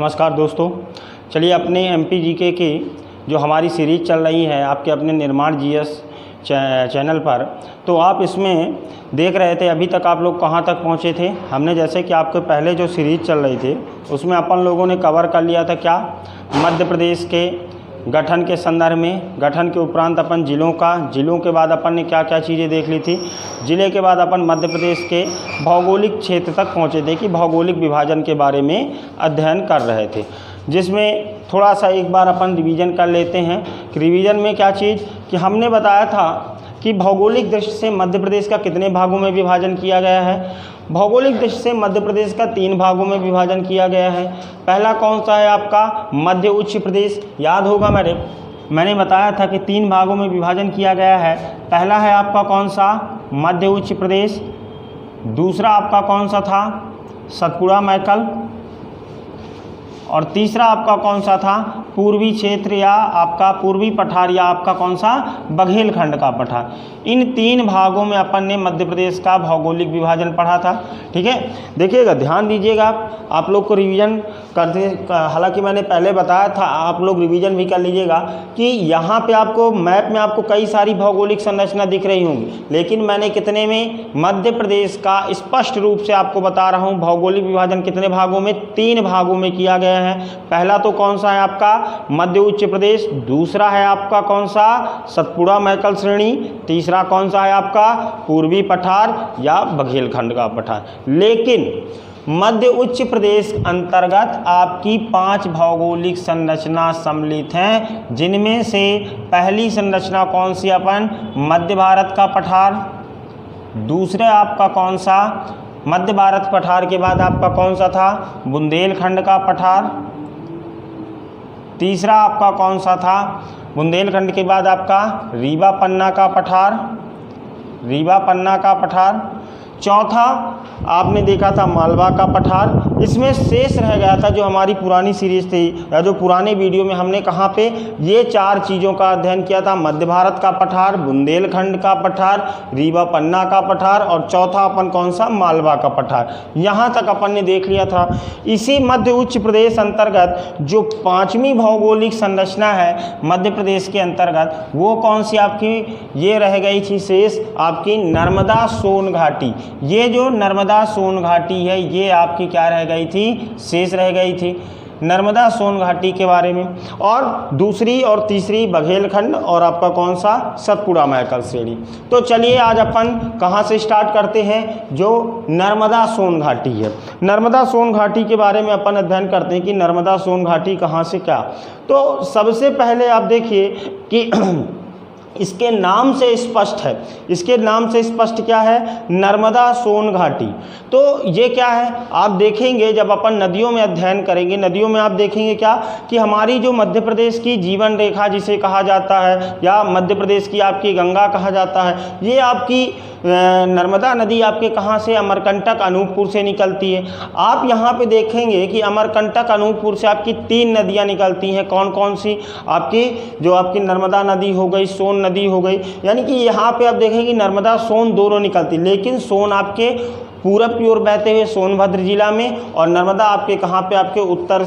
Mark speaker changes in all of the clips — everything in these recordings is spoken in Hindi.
Speaker 1: नमस्कार दोस्तों, चलिए अपने एमपी जीके की जो हमारी सीरीज़ चल रही है आपके अपने निर्माण जीएस चैनल पर, तो आप इसमें देख रहे थे अभी तक आप लोग कहाँ तक पहुँचे थे। हमने जैसे कि आपके पहले जो सीरीज़ चल रही थी उसमें अपन लोगों ने कवर कर लिया था क्या, मध्य प्रदेश के गठन के संदर्भ में। गठन के उपरांत अपन जिलों के बाद अपन ने क्या क्या चीज़ें देख ली थी। जिले के बाद अपन मध्य प्रदेश के भौगोलिक क्षेत्र तक पहुँचे थे कि भौगोलिक विभाजन के बारे में अध्ययन कर रहे थे, जिसमें थोड़ा सा एक बार अपन रिवीजन कर लेते हैं कि रिवीजन में क्या चीज़ कि हमने बताया था कि भौगोलिक दृष्टि से मध्य प्रदेश का कितने भागों में विभाजन किया गया है। भौगोलिक दृष्टि से मध्य प्रदेश का 3 भागों में विभाजन किया गया है। पहला कौन सा है आपका, मध्य उच्च प्रदेश। याद होगा मैंने बताया था कि 3 भागों में विभाजन किया गया है। पहला है आपका कौन सा, मध्य उच्च प्रदेश। दूसरा आपका कौन सा था, सतपुड़ा मैकल। और तीसरा आपका कौन सा था, पूर्वी क्षेत्र या आपका पूर्वी पठार या आपका कौन सा, बघेलखंड का पठार। इन 3 भागों में अपन ने मध्य प्रदेश का भौगोलिक विभाजन पढ़ा था। ठीक है, देखिएगा, ध्यान दीजिएगा, आप लोग को रिवीजन करते, हालांकि मैंने पहले बताया था, आप लोग रिवीजन भी कर लीजिएगा कि यहाँ पे आपको मैप में आपको कई सारी भौगोलिक संरचना दिख रही होंगी, लेकिन मैंने कितने में, मध्य प्रदेश का स्पष्ट रूप से आपको बता रहा हूँ भौगोलिक विभाजन कितने भागों में, 3 भागों में किया गया है। पहला तो कौन सा है आपका, मध्य उच्च प्रदेश। दूसरा है आपका कौन सा, सतपुड़ा मैकल श्रेणी। तीसरा कौन सा है आपका, पूर्वी पठार या बघेलखंड का पठार। लेकिन मध्य उच्च प्रदेश अंतर्गत आपकी 5 भौगोलिक संरचना सम्मिलित हैं, जिनमें से पहली संरचना कौन सी अपन, मध्य भारत का पठार। दूसरे आपका कौन सा, मध्य भारत पठार के बाद आपका कौन सा था, बुंदेलखंड का पठार। तीसरा आपका कौन सा था, बुंदेलखंड के बाद आपका रीवा पन्ना का पठार। चौथा आपने देखा था मालवा का पठार। इसमें शेष रह गया था जो हमारी पुरानी सीरीज़ थी या जो पुराने वीडियो में हमने कहाँ पे ये 4 चीज़ों का अध्ययन किया था, मध्य भारत का पठार, बुंदेलखंड का पठार, रीवा पन्ना का पठार और चौथा अपन कौन सा, मालवा का पठार। यहाँ तक अपन ने देख लिया था। इसी मध्य उच्च प्रदेश अंतर्गत जो 5वीं भौगोलिक संरचना है मध्य प्रदेश के अंतर्गत, वो कौन सी आपकी ये रह गई थी शेष, आपकी नर्मदा सोन घाटी। ये जो नर्मदा सोन घाटी है ये आपकी क्या रह गई थी, शेष रह गई थी, नर्मदा सोन घाटी के बारे में। और दूसरी और तीसरी बघेलखंड और आपका कौन सा, सतपुड़ा मैकल श्रेणी। तो चलिए आज अपन कहाँ से स्टार्ट करते हैं, जो नर्मदा सोन घाटी है। नर्मदा सोन घाटी के बारे में अपन अध्ययन करते हैं कि नर्मदा सोन घाटी कहाँ से क्या। तो सबसे पहले आप देखिए कि इसके नाम से स्पष्ट है, इसके नाम से स्पष्ट क्या है, नर्मदा सोन घाटी। तो ये क्या है, आप देखेंगे जब अपन नदियों में अध्ययन करेंगे, नदियों में आप देखेंगे क्या कि हमारी जो मध्य प्रदेश की जीवन रेखा जिसे कहा जाता है या मध्य प्रदेश की आपकी गंगा कहा जाता है, ये आपकी नर्मदा नदी आपके कहाँ से, अमरकंटक अनूपपुर से निकलती है। आप यहाँ पे देखेंगे कि अमरकंटक अनूपपुर से आपकी 3 नदियाँ निकलती हैं। कौन कौन सी, आपकी जो आपकी नर्मदा नदी हो गई, सोन नदी हो गई, यानी कि यहाँ पे आप देखेंगे नर्मदा सोन दोनों निकलती, लेकिन सोन आपके पूरब की ओर बहते हुए सोनभद्र जिला में और नर्मदा आपके कहाँ पे, आपके उत्तर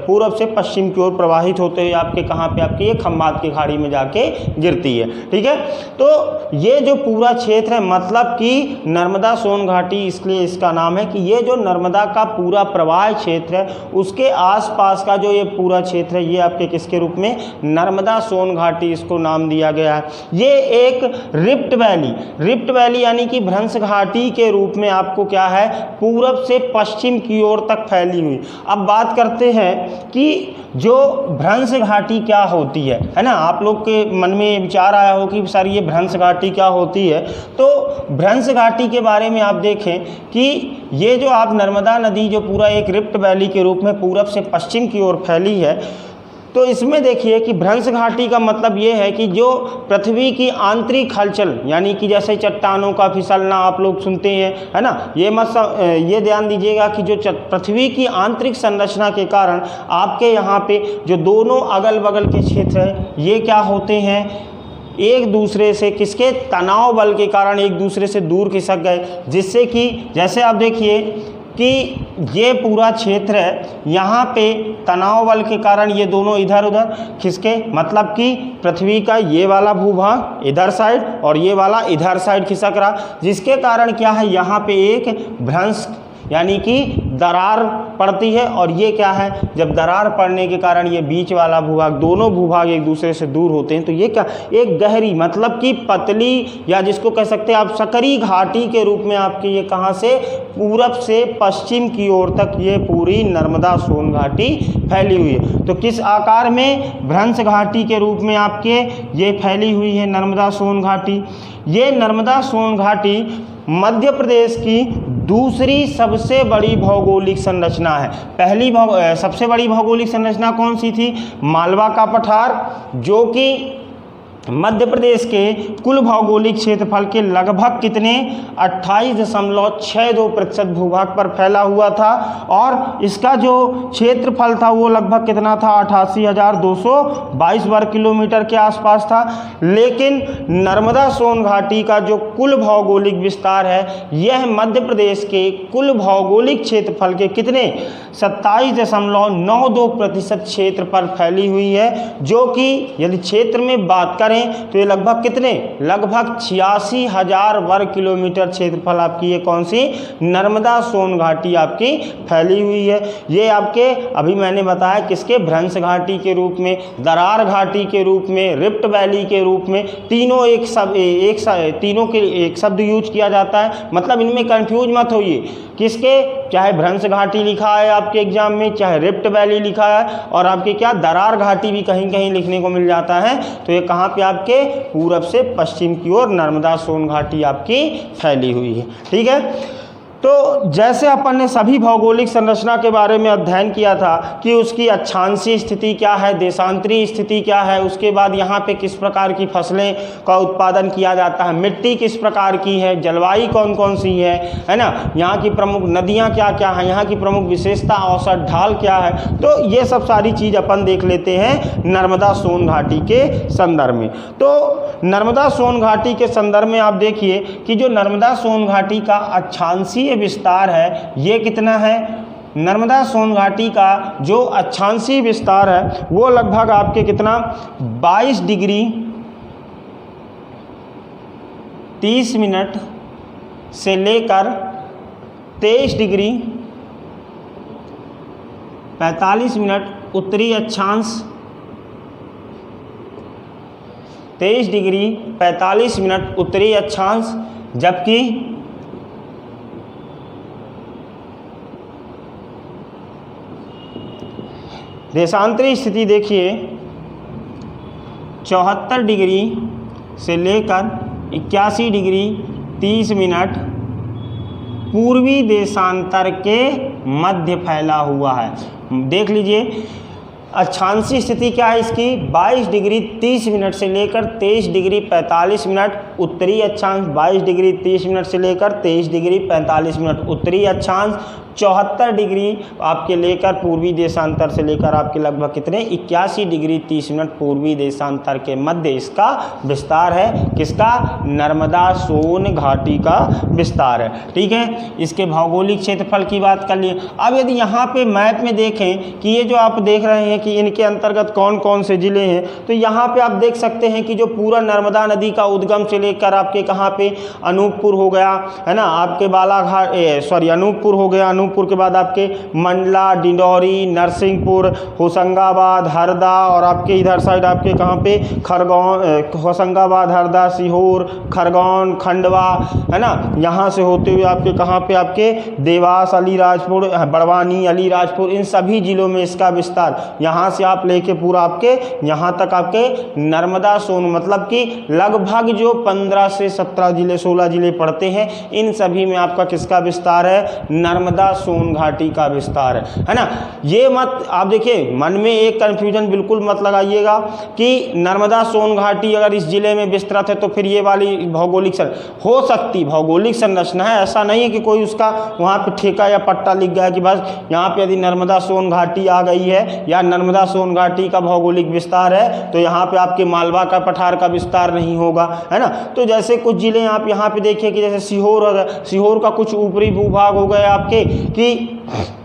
Speaker 1: पूरब से पश्चिम की ओर प्रवाहित होते हुए आपके कहाँ पे, आपकी ये खंबात की खाड़ी में जाके गिरती है। ठीक है, तो ये जो पूरा क्षेत्र है, मतलब कि नर्मदा सोन घाटी इसलिए इसका नाम है कि ये जो नर्मदा का पूरा प्रवाह क्षेत्र है उसके आसपास का जो ये पूरा क्षेत्र है ये आपके किसके रूप में, नर्मदा सोन घाटी इसको नाम दिया गया है। ये एक रिफ्ट वैली यानी कि भ्रंश घाटी के रूप में आपको क्या है, पूरब से पश्चिम की ओर तक फैली हुई। अब बात करते हैं कि जो भ्रंश घाटी क्या होती है ना, आप लोग के मन में विचार आया हो कि सर ये भ्रंश घाटी क्या होती है। तो भ्रंश घाटी के बारे में आप देखें कि ये जो आप नर्मदा नदी जो पूरा एक रिफ्ट वैली के रूप में पूरब से पश्चिम की ओर फैली है, तो इसमें देखिए कि भ्रंश घाटी का मतलब ये है कि जो पृथ्वी की आंतरिक हलचल, यानी कि जैसे चट्टानों का फिसलना आप लोग सुनते हैं, है ना, ये ध्यान दीजिएगा कि जो पृथ्वी की आंतरिक संरचना के कारण आपके यहाँ पे जो दोनों अगल बगल के क्षेत्र हैं ये क्या होते हैं, एक दूसरे से किसके, तनाव बल के कारण एक दूसरे से दूर खिसक गए, जिससे कि जैसे आप देखिए कि ये पूरा क्षेत्र है, यहाँ पे तनाव बल के कारण ये दोनों इधर उधर खिसके, मतलब कि पृथ्वी का ये वाला भूभाग इधर साइड और ये वाला इधर साइड खिसक रहा, जिसके कारण क्या है, यहाँ पे एक भ्रंश यानी कि दरार पड़ती है। और ये क्या है, जब दरार पड़ने के कारण ये बीच वाला भूभाग, दोनों भूभाग एक दूसरे से दूर होते हैं, तो ये क्या, एक गहरी मतलब कि पतली या जिसको कह सकते हैं आप सकरी घाटी के रूप में आपकी ये कहाँ से, पूरब से पश्चिम की ओर तक ये पूरी नर्मदा सोन घाटी फैली हुई है। तो किस आकार में, भ्रंश घाटी के रूप में आपके ये फैली हुई है नर्मदा सोन घाटी। ये नर्मदा सोन घाटी मध्य प्रदेश की दूसरी सबसे बड़ी भौगोलिक संरचना है। पहली सबसे बड़ी भौगोलिक संरचना कौन सी थी, मालवा का पठार, जो कि मध्य प्रदेश के कुल भौगोलिक क्षेत्रफल के लगभग कितने 28.62% भूभाग पर फैला हुआ था, और इसका जो क्षेत्रफल था वो लगभग कितना था, 88,222 वर्ग किलोमीटर के आसपास था। लेकिन नर्मदा सोन घाटी का जो कुल भौगोलिक विस्तार है, यह मध्य प्रदेश के कुल भौगोलिक क्षेत्रफल के कितने 27.92% क्षेत्र पर फैली हुई है, जो कि यदि क्षेत्र में बात करें तो ये लगभग कितने, लगभग 86,000 वर्ग किलोमीटर क्षेत्रफल आपकी ये कौन सी, नर्मदा सोन घाटी आपकी फैली हुई है। ये आपके अभी मैंने बताया किसके, भ्रंश घाटी के रूप में, दरार घाटी के रूप में, रिफ्ट वैली के रूप में, तीनों तीनों के एक शब्द यूज किया जाता है, मतलब इनमें कंफ्यूज मत होइए, किसके, चाहे भ्रंश घाटी लिखा है आपके एग्जाम में, चाहे रिफ्ट वैली लिखा है, और आपके क्या दरार घाटी भी कहीं कहीं लिखने को मिल जाता है। तो ये कहाँ पे आपके, पूरब से पश्चिम की ओर नर्मदा सोन घाटी आपकी फैली हुई है। ठीक है, तो जैसे अपन ने सभी भौगोलिक संरचना के बारे में अध्ययन किया था कि उसकी अक्षांशीय स्थिति क्या है, देशांतरीय स्थिति क्या है, उसके बाद यहाँ पे किस प्रकार की फसलें का उत्पादन किया जाता है, मिट्टी किस प्रकार की है, जलवायु कौन कौन सी है ना, यहाँ की प्रमुख नदियाँ क्या क्या हैं, यहाँ की प्रमुख विशेषता औसत ढाल क्या है, तो ये सब सारी चीज़ अपन देख लेते हैं नर्मदा सोन घाटी के संदर्भ में। तो नर्मदा सोन घाटी के संदर्भ में आप देखिए कि जो नर्मदा सोन घाटी का अक्षांशीय विस्तार है ये कितना है, नर्मदा सोन घाटी का जो अक्षांशीय विस्तार है वो लगभग आपके कितना 22 डिग्री 30 मिनट से लेकर 23 डिग्री 45 मिनट उत्तरी अक्षांश, 23 डिग्री 45 मिनट उत्तरी अक्षांश, जबकि देशांतरी स्थिति देखिए 74 डिग्री से लेकर 81 डिग्री 30 मिनट पूर्वी देशांतर के मध्य फैला हुआ है। देख लीजिए अक्षांशीय स्थिति क्या है इसकी, 22 डिग्री 30 मिनट से लेकर 23 डिग्री 45 मिनट उत्तरी अक्षांश, 22 डिग्री 30 मिनट से लेकर 23 डिग्री 45 मिनट उत्तरी अक्षांश, 74 डिग्री आपके लेकर पूर्वी देशांतर से लेकर आपके लगभग कितने 81 डिग्री 30 मिनट पूर्वी देशांतर के मध्य इसका विस्तार है, किसका, नर्मदा सोन घाटी का विस्तार है। ठीक है, इसके भौगोलिक क्षेत्रफल की बात कर लिए। अब यदि यहाँ पे मैप में देखें कि ये जो आप देख रहे हैं कि इनके अंतर्गत कौन कौन से जिले हैं, तो यहाँ पे आप देख सकते हैं कि जो पूरा नर्मदा नदी का उद्गम से लेकर आपके कहाँ पे अनूपपुर हो गया है ना, आपके बालाघाट अनूपपुर हो गया, अनूपपुर के बाद आपके मंडला, डिंडौरी, नरसिंहपुर, होशंगाबाद, हरदा, और आपके इधर साइड आपके कहाँ पे खरगोन, होशंगाबाद, हरदा, सीहोर, खरगोन, खंडवा है ना, यहाँ से होते हुए आपके कहाँ पे आपके देवास, अलीराजपुर, बड़वानी, अलीराजपुर, इन सभी जिलों में इसका विस्तार, यहाँ से आप लेके पूरा आपके यहाँ तक आपके नर्मदा सोन, मतलब कि लगभग जो 15 से 17 जिले 16 जिले पड़ते हैं, इन सभी में आपका किसका विस्तार है, नर्मदा सोन घाटी का विस्तार है ना। ये मत आप देखिए, मन में एक कन्फ्यूजन बिल्कुल मत लगाइएगा कि नर्मदा सोन घाटी अगर इस जिले में विस्तृत है तो फिर ये वाली भौगोलिक हो सकती भौगोलिक संरचना है, ऐसा नहीं है कि कोई उसका वहाँ पे ठेका या पट्टा लिख गया कि बस यहाँ पे यदि नर्मदा सोन घाटी आ गई है या नर्मदा सोन घाटी का भौगोलिक विस्तार है तो यहाँ पे आपके मालवा का पठार का विस्तार नहीं होगा, है ना। तो जैसे कुछ जिले आप यहाँ पे देखिए कि जैसे सीहोर का कुछ ऊपरी भूभाग हो गए आपके, कि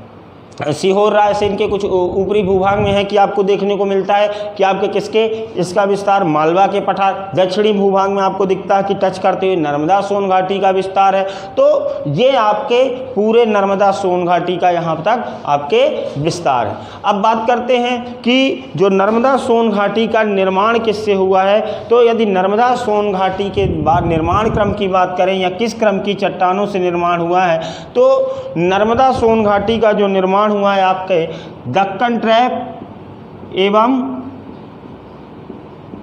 Speaker 1: सीहोर रायसेन के कुछ ऊपरी भूभाग में है कि आपको देखने को मिलता है कि आपके किसके इसका विस्तार मालवा के पठार, दक्षिणी भूभाग में आपको दिखता है कि टच करते हुए नर्मदा सोन घाटी का विस्तार है। तो ये आपके पूरे नर्मदा सोन घाटी का यहाँ तक आपके विस्तार है। अब बात करते हैं कि जो नर्मदा सोन घाटी का निर्माण किससे हुआ है, तो यदि नर्मदा सोन घाटी के बाद निर्माण क्रम की बात करें या किस क्रम की चट्टानों से निर्माण हुआ है, तो नर्मदा सोन घाटी का जो निर्माण हुआ है आपके दक्कन ट्रैप एवं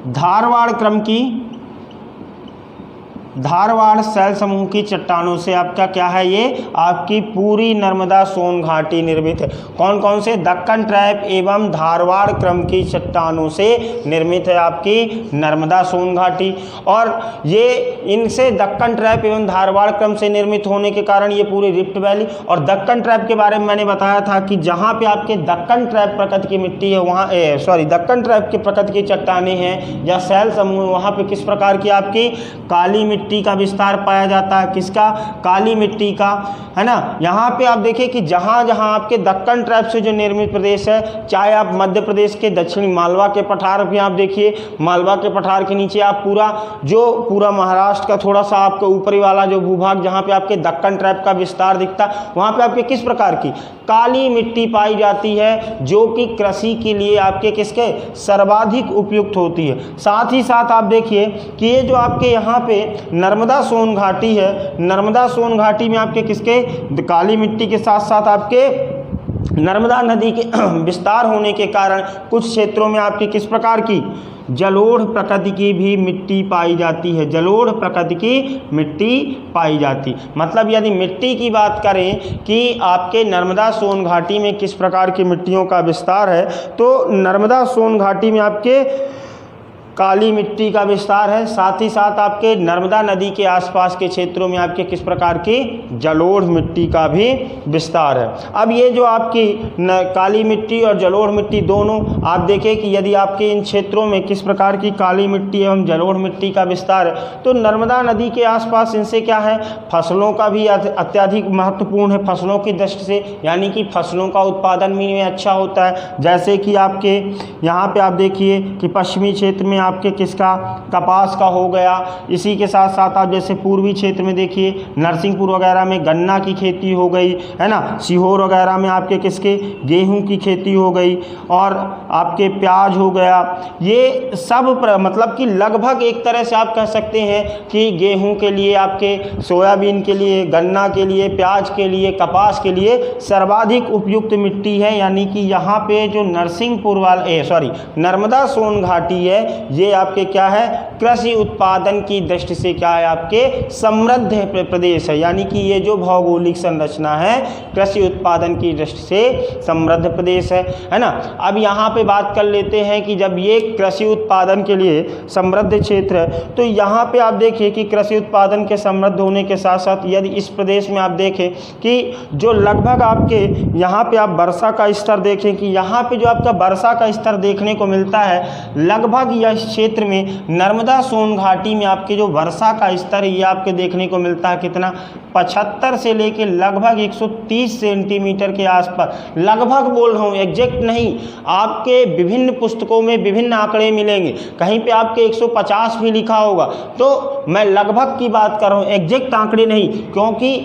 Speaker 1: धारवाड़ क्रम की धारवाड़ शैल समूह की चट्टानों से आपका क्या है, ये आपकी पूरी नर्मदा सोन घाटी निर्मित है। कौन कौन से? दक्कन ट्रैप एवं धारवाड़ क्रम की चट्टानों से निर्मित है आपकी नर्मदा सोन घाटी। और ये इनसे दक्कन ट्रैप एवं धारवाड़ क्रम से निर्मित होने के कारण ये पूरी रिफ्ट वैली और दक्कन ट्रैप के बारे में मैंने बताया था कि जहाँ पे आपके दक्कन ट्रैप प्रकृति की मिट्टी है वहाँ दक्कन ट्रैप के प्रकृति की चट्टानें हैं या शैल समूह, वहाँ पे किस प्रकार की आपकी काली मिट्टी का विस्तार पाया जाता है। किसका? काली मिट्टी का, है ना। यहाँ पे आप देखिए कि जहाँ जहाँ आपके दक्कन ट्रैप से जो निर्मित प्रदेश है, चाहे आप मध्य प्रदेश के दक्षिणी मालवा के पठार भी आप देखिए, मालवा के पठार के नीचे आप पूरा महाराष्ट्र का थोड़ा सा आपका ऊपरी वाला जो भूभाग जहाँ पे आपके दक्कन ट्रैप का विस्तार दिखता है, वहाँ पे आपके किस प्रकार की काली मिट्टी पाई जाती है जो कि कृषि के लिए आपके किसके सर्वाधिक उपयुक्त होती है। साथ ही साथ आप देखिए कि ये जो आपके यहाँ पे नर्मदा सोन घाटी है, नर्मदा सोन घाटी में आपके किसके काली मिट्टी के साथ साथ आपके नर्मदा नदी के विस्तार होने के कारण कुछ क्षेत्रों में आपकी किस प्रकार की जलोढ़ प्रकृति की भी मिट्टी पाई जाती है। जलोढ़ प्रकृति की मिट्टी पाई जाती, मतलब यदि मिट्टी की बात करें कि आपके नर्मदा सोन घाटी में किस प्रकार की मिट्टियों का विस्तार है, तो नर्मदा सोन घाटी में आपके काली मिट्टी का विस्तार है। साथ ही साथ आपके नर्मदा नदी के आसपास के क्षेत्रों में आपके किस प्रकार की जलोढ़ मिट्टी का भी विस्तार है। अब ये जो आपकी काली मिट्टी और जलोढ़ मिट्टी दोनों आप देखें कि यदि आपके इन क्षेत्रों में किस प्रकार की काली मिट्टी एवं जलोढ़ मिट्टी का विस्तार है, तो नर्मदा नदी के आसपास इनसे क्या है, फसलों का भी अत्यधिक महत्वपूर्ण है फसलों की दृष्टि से, यानी कि फसलों का उत्पादन भी में अच्छा होता है। जैसे कि आपके यहाँ पे आप देखिए कि पश्चिमी क्षेत्र में आपके किसका कपास का हो गया, इसी के साथ साथ आप जैसे पूर्वी क्षेत्र में देखिए नरसिंहपुर वगैरह में गन्ना की खेती हो गई, है ना। सीहोर वगैरह में आपके किसके गेहूं की खेती हो गई और आपके प्याज हो गया। ये सब मतलब कि लगभग एक तरह से आप कह सकते हैं कि गेहूं के लिए, आपके सोयाबीन के लिए, गन्ना के लिए, प्याज के लिए, कपास के लिए सर्वाधिक उपयुक्त मिट्टी है। यानी कि यहाँ पे जो नर्मदा सोन घाटी है ये आपके क्या है, कृषि उत्पादन की दृष्टि से क्या है, आपके समृद्ध प्रदेश है। यानी कि ये जो भौगोलिक संरचना है कृषि उत्पादन की दृष्टि से समृद्ध प्रदेश है ना। अब यहाँ पे बात कर लेते हैं कि जब ये कृषि उत्पादन के लिए समृद्ध क्षेत्र है, तो यहाँ पे आप देखिए कि कृषि उत्पादन के समृद्ध होने के साथ साथ यदि इस प्रदेश में आप देखें कि जो लगभग आपके यहाँ पे आप वर्षा का स्तर देखें कि यहाँ पे जो आपका वर्षा का स्तर देखने को मिलता है, लगभग यह क्षेत्र में नर्मदा सोन घाटी में आपके जो वर्षा का स्तर है ये आपके देखने को मिलता है कितना, 75 से लेके लगभग 130 सेंटीमीटर के आसपास। लगभग बोल रहा हूँ, एग्जैक्ट नहीं। आपके विभिन्न पुस्तकों में विभिन्न आंकड़े मिलेंगे, कहीं पे आपके 150 भी लिखा होगा, तो मैं लगभग की बात कर रहा हूँ, एग्जैक्ट आंकड़े नहीं, क्योंकि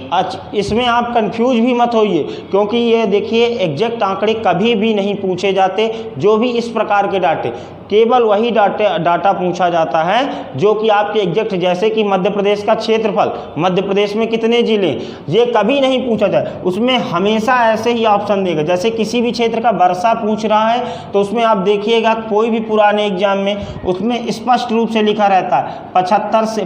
Speaker 1: इसमें आप कंफ्यूज भी मत होइए, क्योंकि ये देखिए एग्जैक्ट आंकड़े कभी भी नहीं पूछे जाते। जो भी इस प्रकार के डाटे, केवल वही डाटा पूछा जाता है जो कि आपके एग्जैक्ट, जैसे कि मध्य प्रदेश का क्षेत्रफल, मध्य प्रदेश में कितने जिले, ये कभी नहीं पूछा जाए। उसमें हमेशा ऐसे ही ऑप्शन देगा, जैसे किसी भी क्षेत्र का वर्षा पूछ रहा है तो उसमें आप देखिएगा कोई भी पुराने एग्जाम में उसमें स्पष्ट रूप से लिखा रहता है 50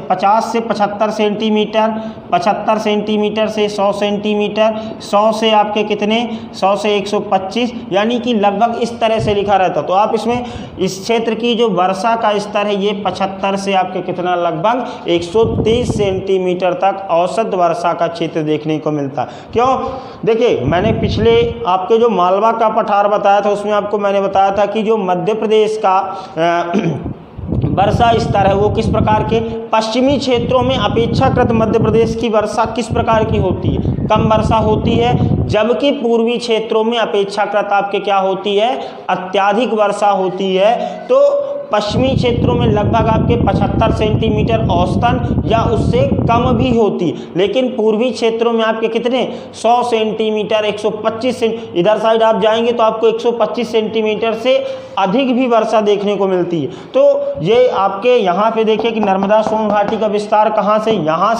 Speaker 1: से 75 सेंटीमीटर, 75 सेंटीमीटर से 100 सेंटीमीटर, 100 से आपके कितने, 100 से 125, यानी कि लगभग इस तरह से लिखा रहता। तो आप इसमें इस क्षेत्र की जो वर्षा का स्तर है ये 75 से आपके कितना, लगभग 130 सेंटीमीटर तक औसत वर्षा का क्षेत्र देखने को मिलता है। क्यों? देखिए मैंने पिछले आपके जो मालवा का पठार बताया था उसमें आपको मैंने बताया था कि जो मध्य प्रदेश का वर्षा स्तर है वो किस प्रकार के, पश्चिमी क्षेत्रों में अपेक्षाकृत मध्य प्रदेश की वर्षा किस प्रकार की होती है, कम वर्षा होती है, जबकि पूर्वी क्षेत्रों में अपेक्षाकृत आपके क्या होती है, अत्यधिक वर्षा होती है। तो पश्चिमी क्षेत्रों में लगभग आपके 75 सेंटीमीटर औसतन या उससे कम भी होती, लेकिन पूर्वी क्षेत्रों में आपके कितने 100 सेंटीमीटर 125 इधर साइड आप जाएंगे तो आपको 125 सेंटीमीटर से अधिक भी वर्षा देखने को मिलती है। तो ये आपके यहाँ पे देखिए कि नर्मदा सोन घाटी का विस्तार कहाँ से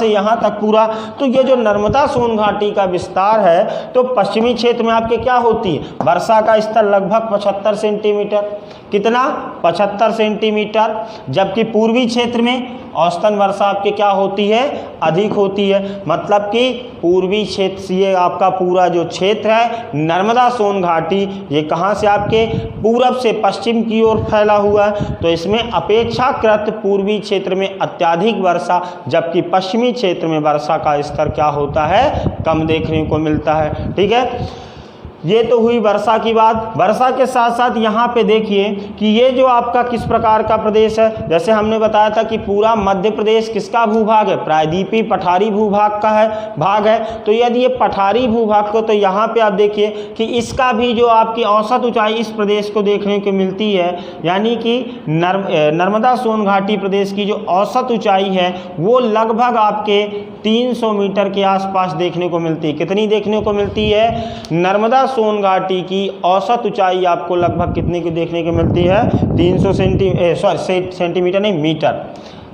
Speaker 1: यहाँ तक पूरा, तो ये जो नर्मदा सोन घाटी का विस्तार है तो पश्चिमी क्षेत्र में आपके क्या होती है, वर्षा का स्तर लगभग 75 सेंटीमीटर, कितना 75 सेंटीमीटर, जबकि पूर्वी क्षेत्र में औसतन वर्षा आपके क्या होती है, अधिक होती है। मतलब कि पूर्वी क्षेत्र से ये आपका पूरा जो क्षेत्र है नर्मदा सोन घाटी, ये कहाँ से आपके पूरब से पश्चिम की ओर फैला हुआ है, तो इसमें अपेक्षाकृत पूर्वी क्षेत्र में अत्यधिक वर्षा, जबकि पश्चिमी क्षेत्र में वर्षा का स्तर क्या होता है, कम देखने को मिलता है। ठीक है, ये तो हुई वर्षा की बात। वर्षा के साथ साथ यहाँ पे देखिए कि ये जो आपका किस प्रकार का प्रदेश है, जैसे हमने बताया था कि पूरा मध्य प्रदेश किसका भूभाग है, प्रायद्वीपीय पठारी भूभाग का भाग है। तो यदि ये पठारी भूभाग को, तो यहाँ पे आप देखिए कि इसका भी जो आपकी औसत ऊंचाई इस प्रदेश को देखने को मिलती है, यानी कि नर्मदा सोन घाटी प्रदेश की जो औसत ऊंचाई है वो लगभग आपके 300 मीटर के आसपास देखने को मिलती है। कितनी देखने को मिलती है, नर्मदा सोन घाटी की औसत ऊंचाई आपको लगभग कितने की देखने को मिलती है, 300 सेंटीमीटर नहीं, मीटर,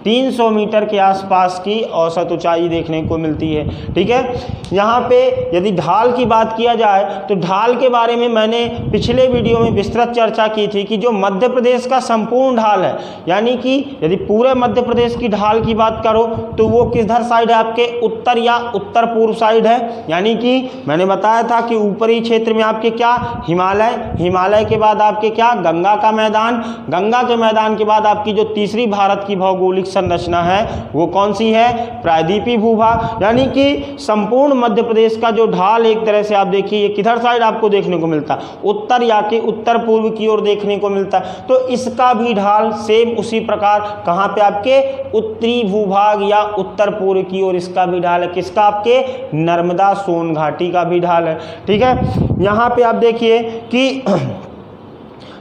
Speaker 1: 300 मीटर के आसपास की औसत ऊंचाई देखने को मिलती है। ठीक है, यहाँ पे यदि ढाल की बात किया जाए तो ढाल के बारे में मैंने पिछले वीडियो में विस्तृत चर्चा की थी कि जो मध्य प्रदेश का संपूर्ण ढाल है, यानी कि यदि पूरे मध्य प्रदेश की ढाल की बात करो तो वो किधर साइड है, आपके उत्तर या उत्तर पूर्व साइड है। यानी कि मैंने बताया था कि ऊपरी क्षेत्र में आपके क्या, हिमालय के बाद आपके क्या, गंगा का मैदान, गंगा के मैदान के बाद आपकी जो तीसरी भारत की भौगोलिक संरचना है वो कौन सी है, प्रायद्वीपीय भूभाग। यानी कि संपूर्ण मध्य प्रदेश का जो ढाल एक तरह से आप देखिए ये किधर साइड आपको देखने को मिलता है, उत्तर या कि उत्तर पूर्व की ओर देखने को मिलता है। तो इसका भी ढाल सेम उसी प्रकार कहाँ पे आपके उत्तरी भूभाग या उत्तर पूर्व की ओर इसका भी ढाल है, किसका, आपके नर्मदा सोन घाटी का भी ढाल है। ठीक है, यहाँ पे आप देखिए कि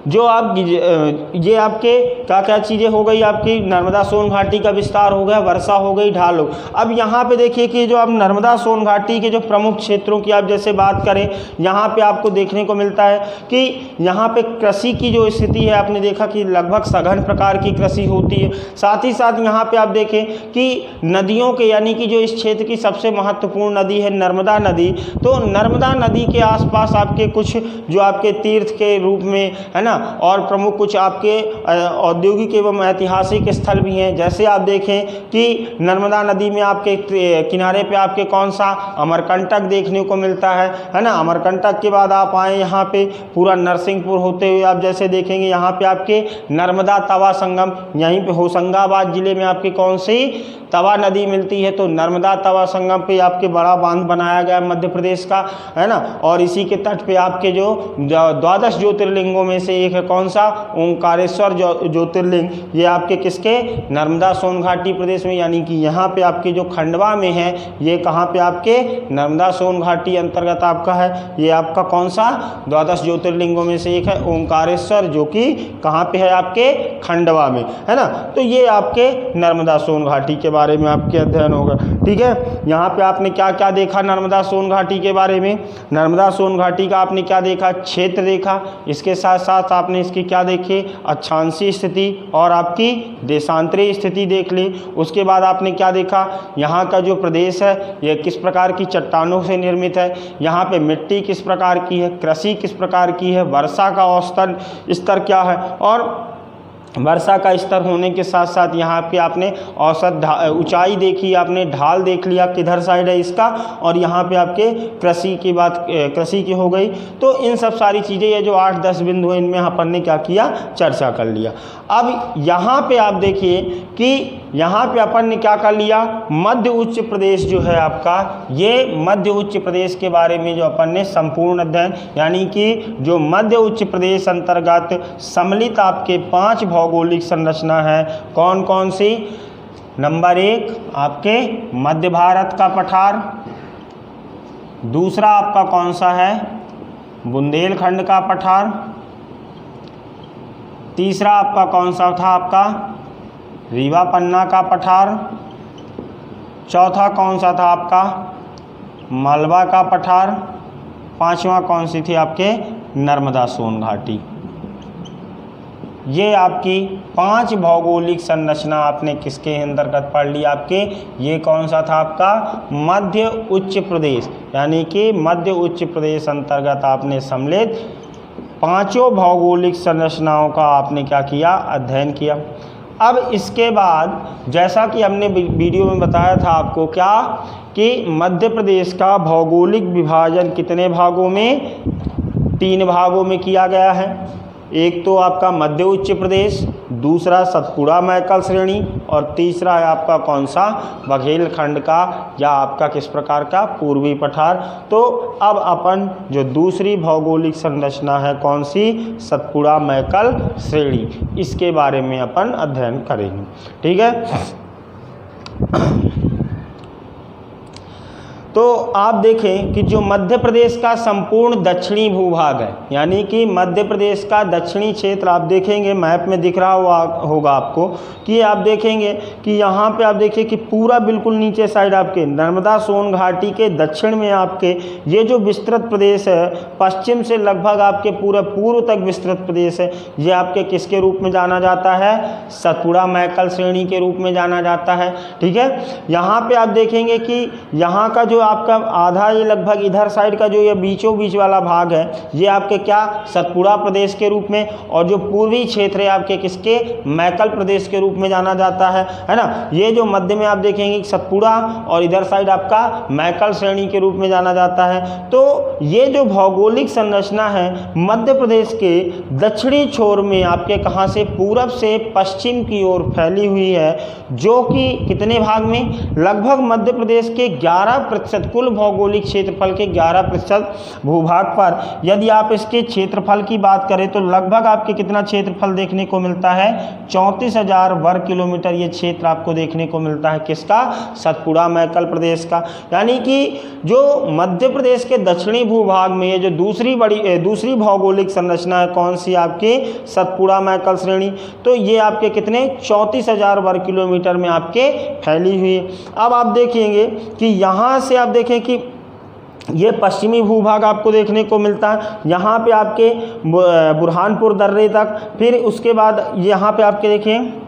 Speaker 1: जो आप ये आपके क्या क्या चीज़ें हो गई, आपकी नर्मदा सोन घाटी का विस्तार हो गया, वर्षा हो गई, ढाल हो। अब यहाँ पे देखिए कि जो आप नर्मदा सोन घाटी के जो प्रमुख क्षेत्रों की आप जैसे बात करें, यहाँ पे आपको देखने को मिलता है कि यहाँ पे कृषि की जो स्थिति है, आपने देखा कि लगभग सघन प्रकार की कृषि होती है। साथ ही साथ यहाँ पे आप देखें कि नदियों के, यानी कि जो इस क्षेत्र की सबसे महत्वपूर्ण नदी है नर्मदा नदी, तो नर्मदा नदी के आसपास आपके कुछ जो आपके तीर्थ के रूप में है ना, और प्रमुख कुछ आपके औद्योगिक एवं ऐतिहासिक स्थल भी हैं। जैसे आप देखें कि नर्मदा नदी में आपके किनारे पे आपके कौन सा, अमरकंटक देखने को मिलता है ना। अमरकंटक के बाद आप आए यहाँ पे पूरा नरसिंहपुर होते हुए आप जैसे देखेंगे यहाँ पे आपके नर्मदा तवा संगम, यहीं पे होशंगाबाद जिले में आपके कौन सी तवा नदी मिलती है, तो नर्मदा तवा संगम पे आपके बड़ा बांध बनाया गया मध्य प्रदेश का, है ना। और इसी के तट पे आपके जो 12 ज्योतिर्लिंगों में से एक है कौन सा, ओंकारेश्वर ज्योतिर्लिंग, ये आपके किसके, नर्मदा सोन घाटी प्रदेश में, यानी कि यहाँ पे आपके जो खंडवा में है ये कहाँ पे आपके नर्मदा सोन घाटी अंतर्गत आपका है। ये आपका कौन सा 12 ज्योतिर्लिंगों में से एक है ओंकारेश्वर, जो कि कहाँ पे है, आपके खंडवा में, है ना। तो ये आपके नर्मदा सोन घाटी के बारे में आपके अध्ययन होगा। ठीक है, यहाँ पे आपने क्या क्या देखा नर्मदा सोन घाटी के बारे में, नर्मदा सोन घाटी का आपने क्या देखा, क्षेत्र देखा, इसके साथ साथ आपने इसकी क्या देखी, अक्षांशीय स्थिति और आपकी देशांतरीय स्थिति देख ली। उसके बाद आपने क्या देखा, यहाँ का जो प्रदेश है ये किस प्रकार की चट्टानों से निर्मित है, यहाँ पे मिट्टी किस प्रकार की है, कृषि किस प्रकार की है, वर्षा का औसतन स्तर क्या है, और वर्षा का स्तर होने के साथ साथ यहाँ पे आपने औसत ऊंचाई देखी, आपने ढाल देख लिया किधर साइड है इसका, और यहाँ पे आपके कृषि की बात, कृषि की हो गई। तो इन सब सारी चीज़ें, ये जो 8-10 बिंदु हैं इनमें अपन ने क्या किया, चर्चा कर लिया। अब यहाँ पे आप देखिए कि यहाँ पे अपन ने क्या कर लिया, मध्य उच्च प्रदेश जो है आपका, ये मध्य उच्च प्रदेश के बारे में जो अपन ने संपूर्ण अध्ययन, यानी कि जो मध्य उच्च प्रदेश अंतर्गत सम्मिलित आपके 5 भौगोलिक संरचना है कौन कौन सी? नंबर 1 आपके मध्य भारत का पठार, दूसरा आपका कौन सा है? बुंदेलखंड का पठार, तीसरा आपका कौन सा था? आपका रीवा पन्ना का पठार, चौथा कौन सा था आपका? मालवा का पठार, पांचवा कौन सी थी आपके? नर्मदा सोन घाटी। ये आपकी 5 भौगोलिक संरचना आपने किसके अंतर्गत पढ़ ली? आपके ये कौन सा था आपका? मध्य उच्च प्रदेश, यानी कि मध्य उच्च प्रदेश अंतर्गत आपने सम्मिलित 5 भौगोलिक संरचनाओं का आपने क्या किया? अध्ययन किया। अब इसके बाद जैसा कि हमने वीडियो में बताया था आपको क्या कि मध्य प्रदेश का भौगोलिक विभाजन कितने भागों में? 3 भागों में किया गया है। एक तो आपका मध्य उच्च प्रदेश, दूसरा सतपुड़ा मैकल श्रेणी और तीसरा है आपका कौन सा? बघेलखंड का या आपका किस प्रकार का? पूर्वी पठार। तो अब अपन जो दूसरी भौगोलिक संरचना है कौन सी? सतपुड़ा मैकल श्रेणी, इसके बारे में अपन अध्ययन करेंगे। ठीक है। तो आप देखें कि जो मध्य प्रदेश का संपूर्ण दक्षिणी भूभाग है, यानी कि मध्य प्रदेश का दक्षिणी क्षेत्र आप देखेंगे मैप में दिख रहा होगा आपको कि आप देखेंगे कि यहाँ पे आप देखिए कि पूरा बिल्कुल नीचे साइड आपके नर्मदा सोन घाटी के दक्षिण में आपके ये जो विस्तृत प्रदेश है, पश्चिम से लगभग आपके पूरे पूर्व तक विस्तृत प्रदेश है, ये आपके किसके रूप में जाना जाता है? सतपुड़ा मैकल श्रेणी के रूप में जाना जाता है। ठीक है। यहाँ पे आप देखेंगे कि यहाँ का जो आपका आधा ये लगभग इधर साइड का जो ये बीचों बीच वाला भाग है, ये आपके क्या? सतपुड़ा प्रदेश के रूप में, और जो पूर्वी क्षेत्र है आपके किसके? मैकल प्रदेश के रूप में जाना जाता है ना। ये जो मध्य में आप देखेंगे सतपुड़ा और इधर साइड आपका मैकल श्रेणी के रूप में जाना जाता है। तो ये जो भौगोलिक संरचना है मध्य प्रदेश के दक्षिणी छोर में आपके कहाँ से? पूरब से पश्चिम की ओर फैली हुई है, जो कि कितने भाग में? लगभग मध्य प्रदेश के 11% कुल भौगोलिक क्षेत्रफल के 11% भूभाग पर यदि आप इसके क्षेत्रफल की बात करें तो लगभग आपके कितना क्षेत्रफल देखने को मिलता है? 34,000 वर्ग किलोमीटर ये क्षेत्र आपको देखने को मिलता है। किसका? सतपुड़ा मैकल प्रदेश का। यानी कि जो मध्य प्रदेश के दक्षिणी भूभाग में ये जो दूसरी भौगोलिक संरचना है कौन सी? आपके सतपुड़ा मैकल श्रेणी। तो ये आपके कितने? 34,000 वर्ग किलोमीटर में आपके फैली हुई है। अब आप देखेंगे कि यहाँ से आप देखें कि ये पश्चिमी भूभाग आपको देखने को मिलता है, यहाँ पे आपके बुरहानपुर दर्रे तक, फिर उसके बाद यहाँ पे आपके देखें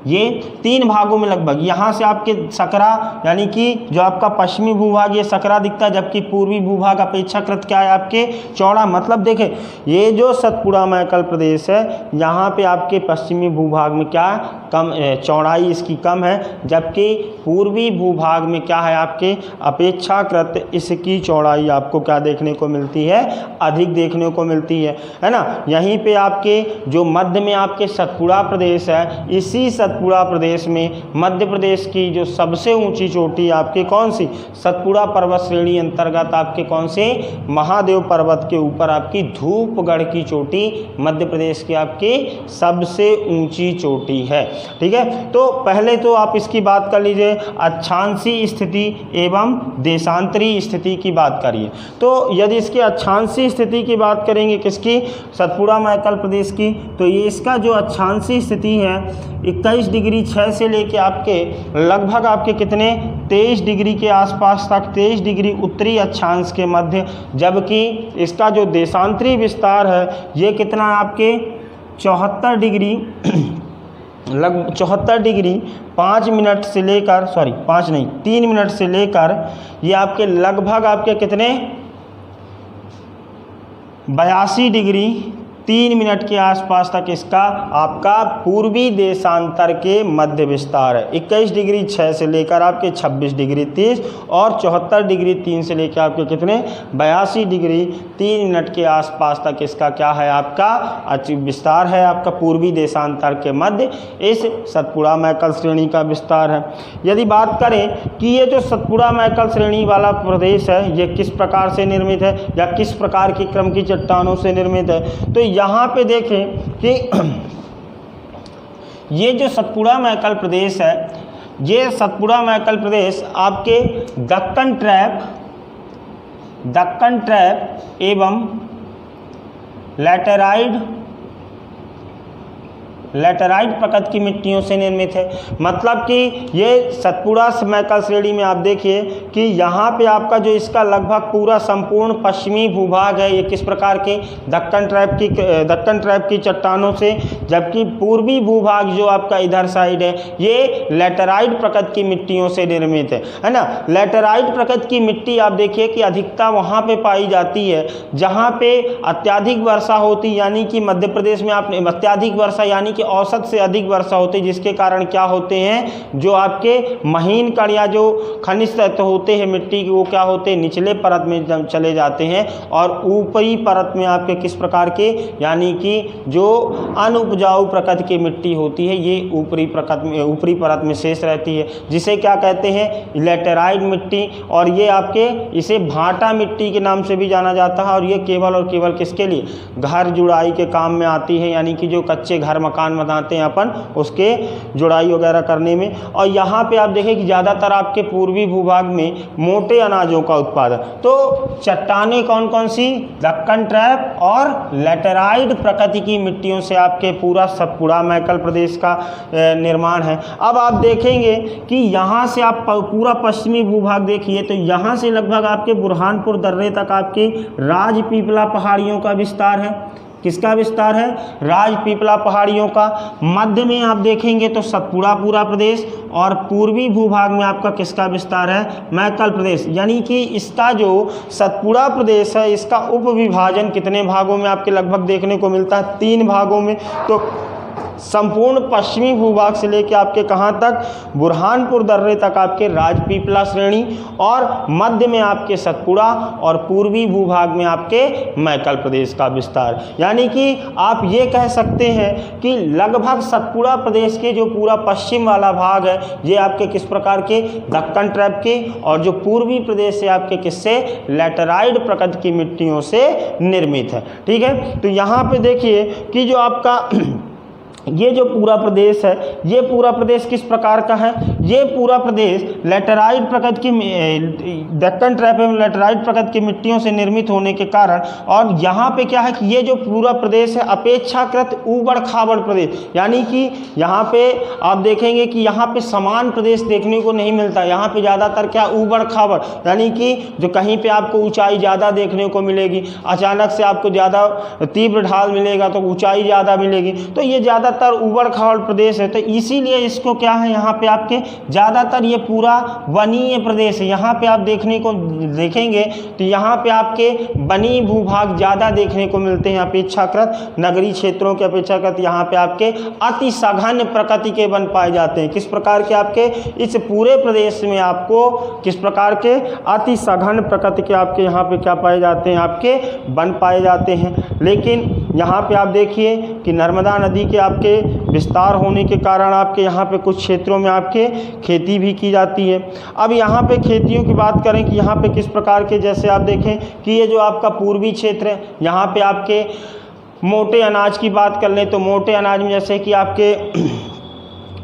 Speaker 1: ये 3 भागों में लगभग यहाँ से आपके सकरा, यानी कि जो आपका पश्चिमी भूभाग ये सकरा दिखता है, जबकि पूर्वी भूभाग अपेक्षाकृत क्या है? आपके चौड़ा। मतलब देखें ये जो सतपुड़ा मैकल प्रदेश है यहाँ पे आपके पश्चिमी भूभाग में क्या कम चौड़ाई इसकी कम है, जबकि पूर्वी भूभाग में क्या है? आपके अपेक्षाकृत इसकी चौड़ाई आपको क्या देखने को मिलती है? अधिक देखने को मिलती है ना। यहीं पे आपके जो मध्य में आपके सतपुड़ा प्रदेश है, इसी सतपुड़ा प्रदेश में मध्य प्रदेश की जो सबसे ऊंची चोटी आपके कौन सी? सतपुड़ा पर्वत श्रेणी अंतर्गत आपके कौन से? महादेव पर्वत के ऊपर आपकी धूपगढ़ की चोटी मध्य प्रदेश की आपकी सबसे ऊंची चोटी है। ठीक है। तो पहले तो आप इसकी बात कर लीजिए, अक्षांशीय स्थिति एवं देशांतरी स्थिति की बात करिए। तो यदि इसकी अक्षांशीय स्थिति की बात करेंगे किसकी? सतपुड़ा मैकल प्रदेश की, तो ये इसका जो अक्षांशीय स्थिति है 21 डिग्री 6 से लेके आपके लगभग आपके कितने? 23 डिग्री के आसपास तक, 23 डिग्री उत्तरी अक्षांश के मध्य, जबकि इसका जो देशांतरी विस्तार है ये कितना? आपके 74 डिग्री 5 मिनट से लेकर 3 मिनट से लेकर ये आपके लगभग आपके कितने? 82 डिग्री 3 मिनट के आसपास तक इसका आपका पूर्वी देशांतर के मध्य विस्तार है। 21 डिग्री 6 से लेकर आपके 26 डिग्री 30 और 74 डिग्री 3 से लेकर आपके कितने? 82 डिग्री 3 मिनट के आसपास तक इसका क्या है? आपका विस्तार है, आपका पूर्वी देशांतर के मध्य इस सतपुड़ा मैकल श्रेणी का विस्तार है। यदि बात करें कि ये जो सतपुड़ा मैकल श्रेणी वाला प्रदेश है ये किस प्रकार से निर्मित है या किस प्रकार की क्रम की चट्टानों से निर्मित है, तो यहाँ पे देखें कि ये जो सतपुड़ा मैकल प्रदेश है, ये सतपुड़ा मैकल प्रदेश आपके दक्कन ट्रैप एवं लैटेराइट प्रकृति की मिट्टियों से निर्मित है। मतलब कि ये सतपुड़ा मैकल श्रेणी में आप देखिए कि यहाँ पे आपका जो इसका लगभग पूरा संपूर्ण पश्चिमी भूभाग है, ये किस प्रकार के दक्कन ट्रैप की चट्टानों से, जबकि पूर्वी भूभाग जो आपका इधर साइड है ये लैटेराइट प्रकृति की मिट्टियों से निर्मित है ना। लैटेराइट प्रकृति की मिट्टी आप देखिए कि अधिकता वहाँ पे पाई जाती है जहाँ पे अत्याधिक वर्षा होती, यानी कि मध्य प्रदेश में आपने अत्याधिक वर्षा यानी कि औसत से अधिक वर्षा होती है, जिसके कारण क्या होते हैं, जो आपके महीन कण या जो खनिज तत्व होते हैं मिट्टी की वो क्या होते हैं, निचले परत में चले जाते हैं और ऊपरी परत में आपके किस प्रकार के, यानी कि जो अनउपजाऊ प्रकृति की मिट्टी होती है ये ऊपरी परत में शेष रहती है, जिसे क्या कहते हैं, लैटेराइट मिट्टी। और ये आपके इसे भाटा मिट्टी के नाम से भी जाना जाता है। और ये केवल और केवल किसके लिए, घर जुड़ाई के काम में आती है, यानी कि जो कच्चे घर मकान बनाते हैं अपन उसके जुड़ाई वगैरह करने में। और यहाँ पे आप देखें कि ज़्यादातर आपके पूर्वी भूभाग में मोटे अनाजों का उत्पादन। तो चट्टानें कौन कौन सी, दक्कन ट्रैप और लैटेराइट प्रकृति की मिट्टियों से आपके पूरा सतपुड़ा मैकल प्रदेश का निर्माण है। अब आप देखेंगे कि यहाँ से आप पूरा पश्चिमी भूभाग देखिए तो यहाँ से लगभग आपके बुरहानपुर दर्रे तक आपके राजपीपला पहाड़ियों का विस्तार है। किसका विस्तार है, राजपीपला पहाड़ियों का। मध्य में आप देखेंगे तो सतपुड़ा पूरा प्रदेश, और पूर्वी भूभाग में आपका किसका विस्तार है, मैकल प्रदेश। यानी कि इसका जो सतपुड़ा प्रदेश है इसका उपविभाजन कितने भागों में आपके लगभग देखने को मिलता है, 3 भागों में। तो संपूर्ण पश्चिमी भूभाग से लेकर आपके कहाँ तक, बुरहानपुर दर्रे तक आपके राजपीपला श्रेणी, और मध्य में आपके सतपुड़ा, और पूर्वी भूभाग में आपके मैकल प्रदेश का विस्तार। यानी कि आप ये कह सकते हैं कि लगभग सतपुड़ा प्रदेश के जो पूरा पश्चिम वाला भाग है ये आपके किस प्रकार के, दक्कन ट्रैप के, और जो पूर्वी प्रदेश से आपके किससे, लैटेराइट प्रकृति की मिट्टियों से निर्मित है। ठीक है, तो यहाँ पे देखिए कि जो आपका ये जो पूरा प्रदेश है ये पूरा प्रदेश किस प्रकार का है, ये पूरा प्रदेश लैटेराइट प्रकृति की, दक्कन ट्रैप एवं लैटेराइट प्रकृति की मिट्टियों से निर्मित होने के कारण, और यहाँ पे क्या है कि ये जो पूरा प्रदेश है अपेक्षाकृत ऊबड़ खाबड़ प्रदेश, यानी कि यहाँ पे आप देखेंगे कि यहाँ पे समान प्रदेश देखने को नहीं मिलता। यहाँ पे ज़्यादातर क्या, ऊबड़ खाबड़, यानी कि जो कहीं पे आपको ऊंचाई ज़्यादा देखने को मिलेगी, अचानक से आपको ज़्यादा तीव्र ढाल मिलेगा तो ऊंचाई ज़्यादा मिलेगी, तो ये ज़्यादातर ऊबड़ खाबड़ प्रदेश है। तो इसीलिए इसको क्या है, यहाँ पे आपके ज़्यादातर ये पूरा वनीय प्रदेश है। यहाँ पे आप देखेंगे तो यहाँ पे आपके वनीय भूभाग ज़्यादा देखने को मिलते हैं अपेक्षाकृत, नगरीय क्षेत्रों के अपेक्षाकृत यहाँ पे आपके अति सघन प्रकृति के वन पाए जाते हैं। किस प्रकार के, आपके इस पूरे प्रदेश में आपको किस प्रकार के, अति सघन प्रकृति के आपके यहाँ पे क्या पाए जाते हैं, आपके वन पाए जाते हैं। लेकिन यहाँ पे आप देखिए कि नर्मदा नदी के आपके विस्तार होने के कारण आपके यहाँ पे कुछ क्षेत्रों में आपके खेती भी की जाती है। अब यहाँ पे खेतियों की बात करें कि यहाँ पे किस प्रकार के, जैसे आप देखें कि ये जो आपका पूर्वी क्षेत्र है यहाँ पे आपके मोटे अनाज की बात कर लें तो मोटे अनाज में जैसे कि आपके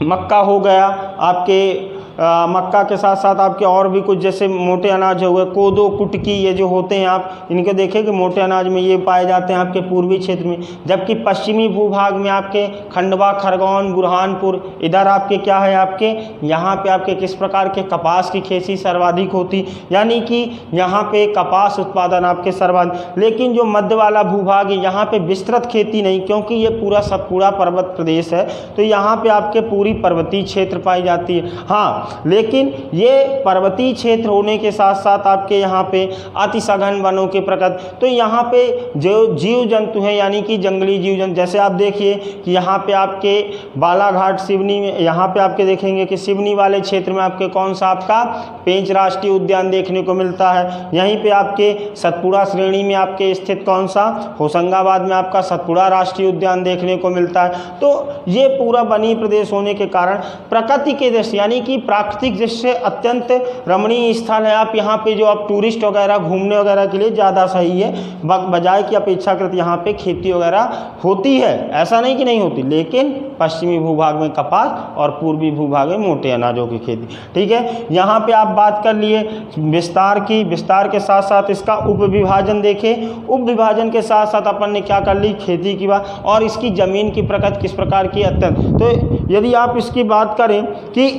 Speaker 1: मक्का हो गया, आपके मक्का के साथ साथ आपके और भी कुछ जैसे मोटे अनाज हो गए, कोदो, कुटकी, ये जो होते हैं आप इनके देखें कि मोटे अनाज में ये पाए जाते हैं आपके पूर्वी क्षेत्र में। जबकि पश्चिमी भूभाग में आपके खंडवा, खरगोन, बुरहानपुर, इधर आपके क्या है, आपके यहाँ पे आपके किस प्रकार के, कपास की खेती सर्वाधिक होती, यानी कि यहाँ पे कपास उत्पादन आपके सर्वाधिक। लेकिन जो मध्य वाला भूभाग है यहाँ पे विस्तृत खेती नहीं, क्योंकि ये पूरा सतपुड़ा पर्वत प्रदेश है तो यहाँ पे आपके पूरी पर्वतीय क्षेत्र पाई जाती है। हाँ, लेकिन ये पर्वतीय क्षेत्र होने के साथ साथ आपके यहाँ पे अति सघन वनों के प्रकृति, तो यहाँ पे जो जीव जंतु हैं यानी कि जंगली जीव जंतु, जैसे आप देखिए कि यहाँ पे आपके बालाघाट, सिवनी में यहाँ पे आपके देखेंगे कि सिवनी वाले क्षेत्र में आपके कौन सा, आपका पेंच राष्ट्रीय उद्यान देखने को मिलता है। यहीं पे आपके सतपुड़ा श्रेणी में आपके स्थित कौन सा, होशंगाबाद में आपका सतपुड़ा राष्ट्रीय उद्यान देखने को मिलता है। तो ये पूरा वनीय प्रदेश होने के कारण प्रकृति के दृश्य यानी कि प्राकृतिक दृश्य अत्यंत रमणीय स्थल है। आप यहाँ पे जो आप टूरिस्ट वगैरह घूमने वगैरह के लिए ज़्यादा सही है, बजाय की अपेक्षाकृत यहाँ पे खेती वगैरह होती है, ऐसा नहीं कि नहीं होती, लेकिन पश्चिमी भूभाग में कपास और पूर्वी भूभाग में मोटे अनाजों की खेती। ठीक है, यहाँ पे आप बात कर लिए विस्तार की, विस्तार के साथ साथ इसका उप विभाजन देखें, उप विभाजन के साथ साथ अपन ने क्या कर ली, खेती की बात, और इसकी ज़मीन की प्रकृति किस प्रकार की अत्यंत। तो यदि आप इसकी बात करें कि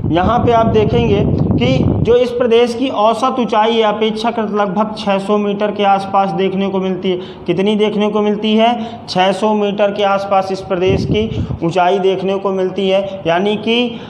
Speaker 1: यहाँ पे आप देखेंगे कि जो इस प्रदेश की औसत ऊंचाई है अपेक्षाकृत लगभग 600 मीटर के आसपास देखने को मिलती है। कितनी देखने को मिलती है? 600 मीटर के आसपास इस प्रदेश की ऊंचाई देखने को मिलती है, यानी कि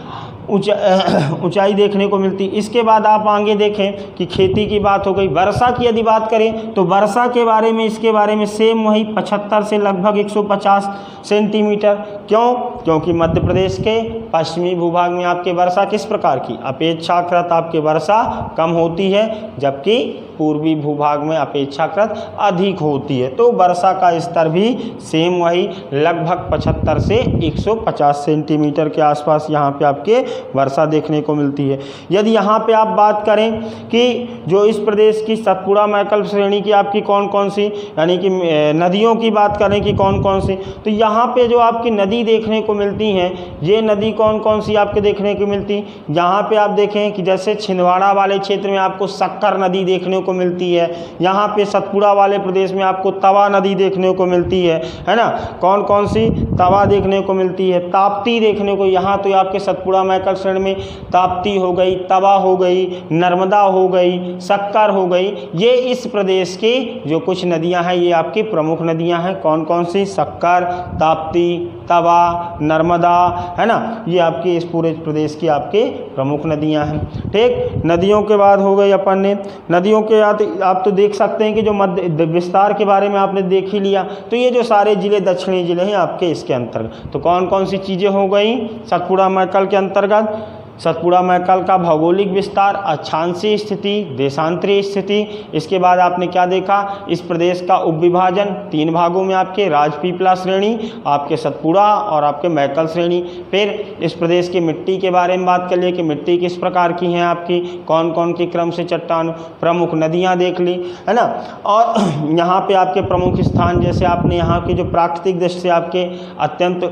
Speaker 1: ऊंचाई देखने को मिलती। इसके बाद आप आगे देखें कि खेती की बात हो गई। वर्षा की यदि बात करें तो वर्षा के बारे में, इसके बारे में सेम वही 75 से लगभग 150 सेंटीमीटर। क्यों? क्योंकि मध्य प्रदेश के पश्चिमी भूभाग में आपके वर्षा किस प्रकार की, अपेक्षाकृत आपके वर्षा कम होती है, जबकि पूर्वी भूभाग में अपेक्षाकृत अधिक होती है। तो वर्षा का स्तर भी सेम वही लगभग 75 से 150 सेंटीमीटर के आसपास यहाँ पे आपके वर्षा देखने को मिलती है। यदि यहाँ पे आप बात करें कि जो इस प्रदेश की सतपुड़ा मैकल श्रेणी की आपकी कौन कौन सी, यानी कि नदियों की बात करें कि कौन कौन सी, तो यहाँ पे जो आपकी नदी देखने को मिलती हैं, ये नदी कौन कौन सी आपके देखने को मिलती, यहाँ पे आप देखें कि जैसे छिंदवाड़ा वाले क्षेत्र में आपको शक्कर नदी देखने को मिलती है, यहाँ पे सतपुड़ा वाले प्रदेश में आपको तवा नदी देखने को मिलती है ना। कौन कौन सी? तवा देखने को मिलती है, ताप्ती देखने को, यहाँ तो आपके सतपुड़ा मैकल श्रेणी में ताप्ती हो गई, तवा हो गई, नर्मदा हो गई, शक्कर हो गई। ये इस प्रदेश की जो कुछ नदियाँ हैं, ये आपकी प्रमुख नदियाँ हैं। कौन कौन सी? शक्कर, ताप्ती, तवा, नर्मदा, है ना, ये आपके इस पूरे प्रदेश की आपके प्रमुख नदियाँ हैं। ठीक, नदियों के बाद हो गई अपन ने, नदियों के आप तो देख सकते हैं कि जो मध्य विस्तार के बारे में आपने देख ही लिया। तो ये जो सारे जिले दक्षिणी जिले हैं आपके इसके अंतर्गत, तो कौन कौन सी चीज़ें हो गई सतपुड़ा मैकल के अंतर्गत? सतपुड़ा मैकल का भौगोलिक विस्तार, अक्षांशीय स्थिति, देशांतरीय स्थिति। इसके बाद आपने क्या देखा, इस प्रदेश का उपविभाजन 3 भागों में, आपके राजपीपला श्रेणी, आपके सतपुड़ा और आपके मैकल श्रेणी। फिर इस प्रदेश की मिट्टी के बारे में बात कर लिए कि मिट्टी किस प्रकार की हैं आपकी, कौन कौन के क्रम से चट्टान, प्रमुख नदियाँ देख ली, है ना। और यहाँ पे आपके प्रमुख स्थान, जैसे आपने यहाँ के जो प्राकृतिक दृश्य से आपके अत्यंत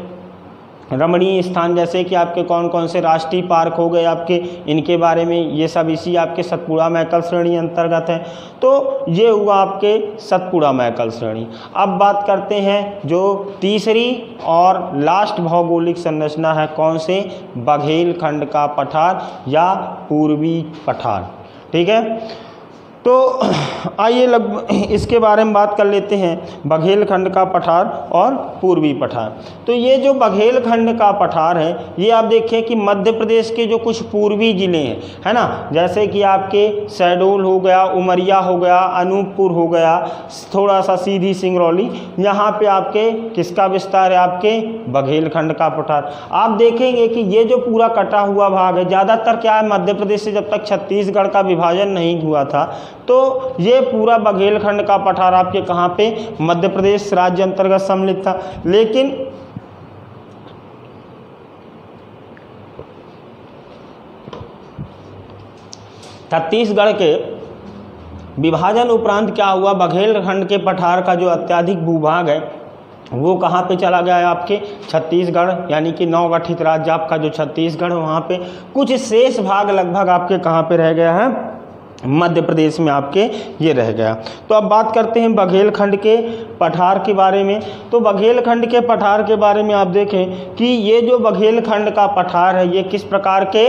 Speaker 1: रमणीय स्थान, जैसे कि आपके कौन कौन से राष्ट्रीय पार्क हो गए आपके, इनके बारे में, ये सब इसी आपके सतपुड़ा मैकल श्रेणी अंतर्गत है। तो ये हुआ आपके सतपुड़ा मैकल श्रेणी। अब बात करते हैं जो तीसरी और लास्ट भौगोलिक संरचना है, कौन से? बघेलखंड का पठार या पूर्वी पठार। ठीक है, तो आइए इसके बारे में बात कर लेते हैं, बघेलखंड का पठार और पूर्वी पठार। तो ये जो बघेलखंड का पठार है, ये आप देखिए कि मध्य प्रदेश के जो कुछ पूर्वी ज़िले हैं, है ना, जैसे कि आपके शहडोल हो गया, उमरिया हो गया, अनूपपुर हो गया, थोड़ा सा सीधी सिंगरौली, यहाँ पे आपके किसका विस्तार है? आपके बघेलखंड का पठार। आप देखेंगे कि ये जो पूरा कटा हुआ भाग है, ज़्यादातर क्या है, मध्य प्रदेश से जब तक छत्तीसगढ़ का विभाजन नहीं हुआ था, तो ये पूरा बघेलखंड का पठार आपके कहाँ पे? मध्य प्रदेश राज्य अंतर्गत सम्मिलित था। लेकिन छत्तीसगढ़ के विभाजन उपरांत क्या हुआ, बघेलखंड के पठार का जो अत्यधिक भूभाग है वो कहाँ पे चला गया है? आपके छत्तीसगढ़, यानी कि नवगठित राज्य आपका जो छत्तीसगढ़, वहाँ पे कुछ शेष भाग लगभग आपके कहाँ पे रह गया है? मध्य प्रदेश में आपके ये रह गया। तो अब बात करते हैं बघेलखंड के पठार के बारे में। तो बघेलखंड के पठार के बारे में आप देखें कि ये जो बघेलखंड का पठार है, ये किस प्रकार के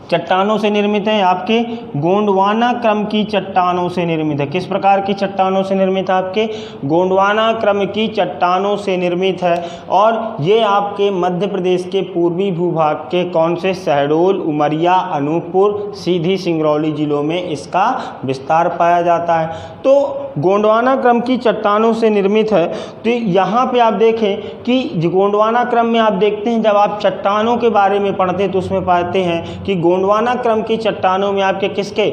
Speaker 1: चट्टानों से निर्मित है? आपके गोंडवाना क्रम की चट्टानों से निर्मित है। किस प्रकार की चट्टानों से निर्मित है? आपके गोंडवाना क्रम की चट्टानों से निर्मित है। और ये आपके मध्य प्रदेश के पूर्वी भूभाग के कौन से? शहडोल, उमरिया, अनूपपुर, सीधी सिंगरौली जिलों में इसका विस्तार पाया जाता है। तो गोंडवाना क्रम की चट्टानों से निर्मित है। तो यहाँ पे आप देखें कि गोंडवाना क्रम में आप देखते हैं, जब आप चट्टानों के बारे में पढ़ते हैं तो उसमें पाते हैं कि गोंडवाना क्रम की चट्टानों में आपके किसके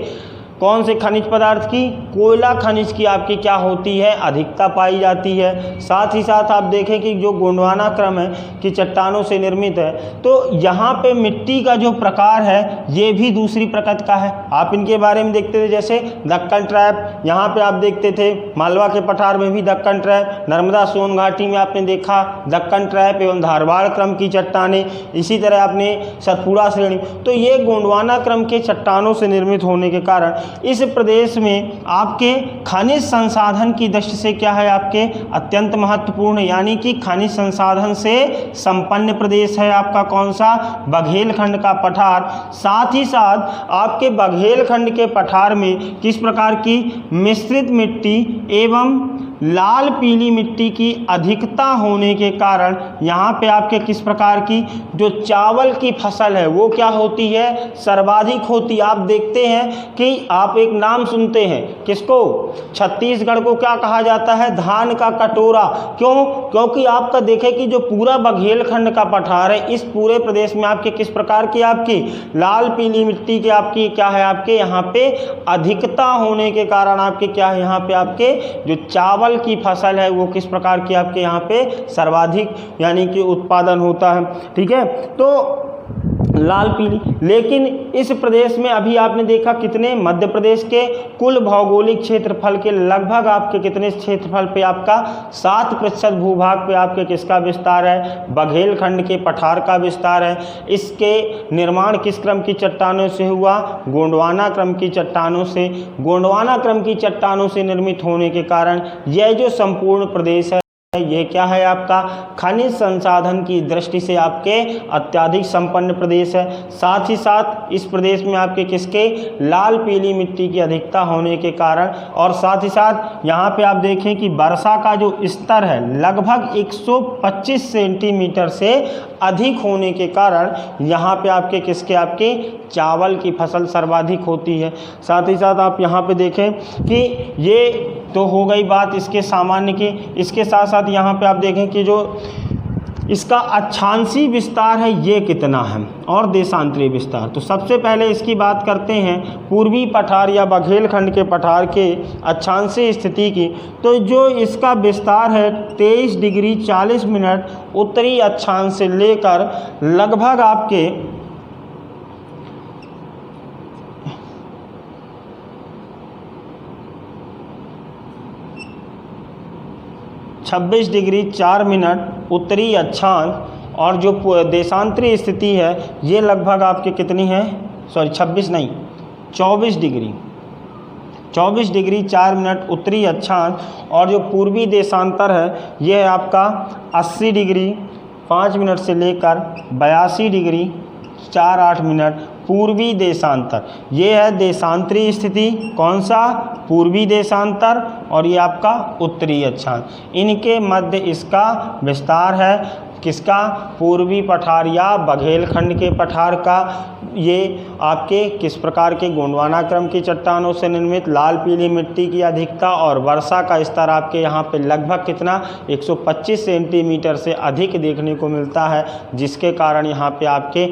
Speaker 1: कौन से खनिज पदार्थ की? कोयला खनिज की आपकी क्या होती है? अधिकता पाई जाती है। साथ ही साथ आप देखें कि जो गोंडवाना क्रम है कि चट्टानों से निर्मित है, तो यहाँ पे मिट्टी का जो प्रकार है ये भी दूसरी प्रकृति का है। आप इनके बारे में देखते थे, जैसे दक्कन ट्रैप, यहाँ पे आप देखते थे मालवा के पठार में भी दक्कन ट्रैप, नर्मदा सोन घाटी में आपने देखा दक्कन ट्रैप एवं धारवाड़ क्रम की चट्टानें, इसी तरह आपने सतपुड़ा श्रेणी। तो ये गोंडवाना क्रम के चट्टानों से निर्मित होने के कारण इस प्रदेश में आपके खनिज संसाधन की दृष्टि से क्या है, आपके अत्यंत महत्वपूर्ण, यानी कि खनिज संसाधन से संपन्न प्रदेश है आपका कौन सा? बघेलखंड का पठार। साथ ही साथ आपके बघेलखंड के पठार में किस प्रकार की मिश्रित मिट्टी एवं लाल पीली मिट्टी की अधिकता होने के कारण यहाँ पे आपके किस प्रकार की जो चावल की फसल है वो क्या होती है? सर्वाधिक होती। आप देखते हैं कि आप एक नाम सुनते हैं, किसको? छत्तीसगढ़ को क्या कहा जाता है? धान का कटोरा। क्यों? क्योंकि आपका देखें कि जो पूरा बघेलखंड का पठार है, इस पूरे प्रदेश में आपके किस प्रकार की आपकी लाल पीली मिट्टी की आपकी क्या है, आपके यहाँ पे अधिकता होने के कारण आपके क्या है, यहाँ पे आपके जो चावल की फसल है वो किस प्रकार की आपके यहाँ पे सर्वाधिक यानी कि उत्पादन होता है। ठीक है, तो लाल पीली। लेकिन इस प्रदेश में अभी आपने देखा कितने, मध्य प्रदेश के कुल भौगोलिक क्षेत्रफल के लगभग आपके कितने क्षेत्रफल पे आपका 7% भूभाग पे आपके किसका विस्तार है? बघेलखंड के पठार का विस्तार है। इसके निर्माण किस क्रम की चट्टानों से हुआ? गोंडवाना क्रम की चट्टानों से। गोंडवाना क्रम की चट्टानों से निर्मित होने के कारण यह जो संपूर्ण प्रदेश है ये क्या है आपका? खनिज संसाधन की दृष्टि से आपके अत्याधिक संपन्न प्रदेश है। साथ ही साथ इस प्रदेश में आपके किसके? लाल पीली मिट्टी की अधिकता होने के कारण, और साथ ही साथ यहाँ पे आप देखें कि वर्षा का जो स्तर है लगभग 125 सेंटीमीटर से अधिक होने के कारण यहाँ पे आपके किसके? आपके चावल की फसल सर्वाधिक होती है। साथ ही साथ आप यहाँ पे देखें कि ये तो हो गई बात इसके सामान्य की। इसके साथ साथ यहाँ पे आप देखें कि जो इसका अक्षांशीय विस्तार है ये कितना है और देशांतरीय विस्तार। तो सबसे पहले इसकी बात करते हैं पूर्वी पठार या बघेलखंड के पठार के अक्षांशीय स्थिति की। तो जो इसका विस्तार है 23 डिग्री 40 मिनट उत्तरी अक्षांश से लेकर लगभग आपके 26 डिग्री 4 मिनट उत्तरी अक्षांश, और जो देशांतरीय स्थिति है ये लगभग आपके कितनी है? 24 डिग्री 4 मिनट उत्तरी अक्षांश, और जो पूर्वी देशांतर है ये है आपका 80 डिग्री 5 मिनट से लेकर 82 डिग्री 4-8 मिनट पूर्वी देशांतर। ये है देशांतरीय स्थिति, कौन सा? पूर्वी देशांतर, और ये आपका उत्तरी अक्षांश। इनके मध्य इसका विस्तार है किसका? पूर्वी पठार या बघेलखंड के पठार का। ये आपके किस प्रकार के? गोंडवाना क्रम की चट्टानों से निर्मित लाल पीली मिट्टी की अधिकता और वर्षा का स्तर आपके यहाँ पे लगभग कितना? 125 सेंटीमीटर से अधिक देखने को मिलता है, जिसके कारण यहाँ पे आपके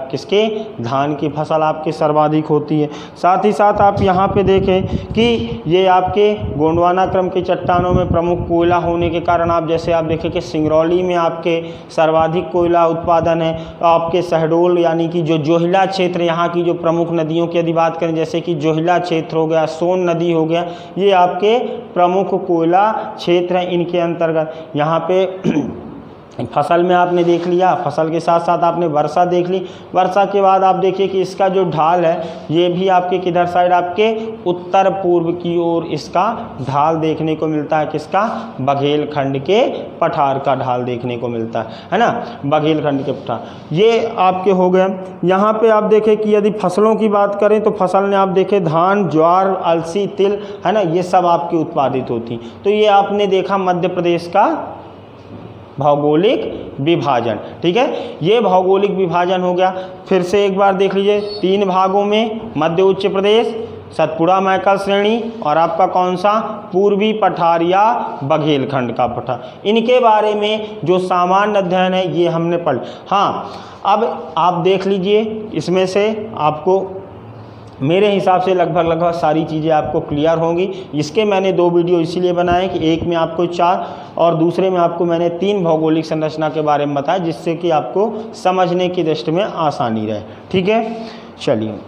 Speaker 1: किसके? धान की फसल आपके सर्वाधिक होती है। साथ ही साथ आप यहाँ पे देखें कि ये आपके गोंडवाना क्रम की चट्टानों में प्रमुख कोयला होने के कारण आप जैसे आप देखें कि सिंगरौली में आपके सर्वाधिक कोयला उत्पादन है। आपके शहडोल यानी कि जो जोहिला क्षेत्र, यहाँ की जो प्रमुख नदियों की यदि बात करें जैसे कि जोहिला क्षेत्र हो गया, सोन नदी हो गया, ये आपके प्रमुख कोयला क्षेत्र हैं। इनके अंतर्गत यहाँ पे फसल में आपने देख लिया, फसल के साथ साथ आपने वर्षा देख ली। वर्षा के बाद आप देखिए कि इसका जो ढाल है ये भी आपके किधर साइड? आपके उत्तर पूर्व की ओर इसका ढाल देखने को मिलता है। किसका? बघेलखंड के पठार का ढाल देखने को मिलता है ना, बघेलखंड के पठार। ये आपके हो गए। यहाँ पे आप देखें कि यदि फसलों की बात करें तो फसल ने आप देखें धान, ज्वार, अलसी, तिल, है ना, ये सब आपकी उत्पादित होती। तो ये आपने देखा मध्य प्रदेश का भौगोलिक विभाजन। ठीक है, ये भौगोलिक विभाजन हो गया। फिर से एक बार देख लीजिए 3 भागों में, मध्य उच्च प्रदेश, सतपुड़ा मैकल श्रेणी, और आपका कौन सा? पूर्वी पठार या बघेलखंड का पठार। इनके बारे में जो सामान्य अध्ययन है ये हमने पढ़। हाँ, अब आप देख लीजिए इसमें से आपको मेरे हिसाब से लगभग सारी चीज़ें आपको क्लियर होंगी। इसके मैंने 2 वीडियो इसीलिए बनाए कि एक में आपको 4 और दूसरे में आपको मैंने 3 भौगोलिक संरचना के बारे में बताया, जिससे कि आपको समझने की दृष्टि में आसानी रहे। ठीक है, चलिए।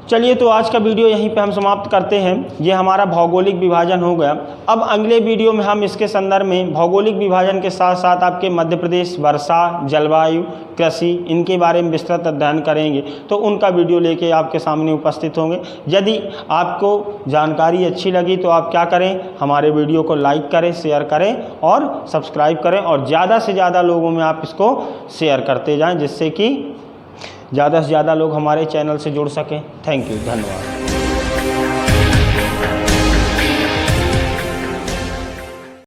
Speaker 1: चलिए, तो आज का वीडियो यहीं पे हम समाप्त करते हैं। ये हमारा भौगोलिक विभाजन हो गया। अब अगले वीडियो में हम इसके संदर्भ में भौगोलिक विभाजन के साथ साथ आपके मध्य प्रदेश वर्षा, जलवायु, कृषि, इनके बारे में विस्तृत अध्ययन करेंगे। तो उनका वीडियो लेके आपके सामने उपस्थित होंगे। यदि आपको जानकारी अच्छी लगी तो आप क्या करें, हमारे वीडियो को लाइक करें, शेयर करें और सब्सक्राइब करें, और ज़्यादा से ज़्यादा लोगों में आप इसको शेयर करते जाएँ, जिससे कि ज़्यादा से ज़्यादा लोग हमारे चैनल से जुड़ सकें। थैंक यू, धन्यवाद।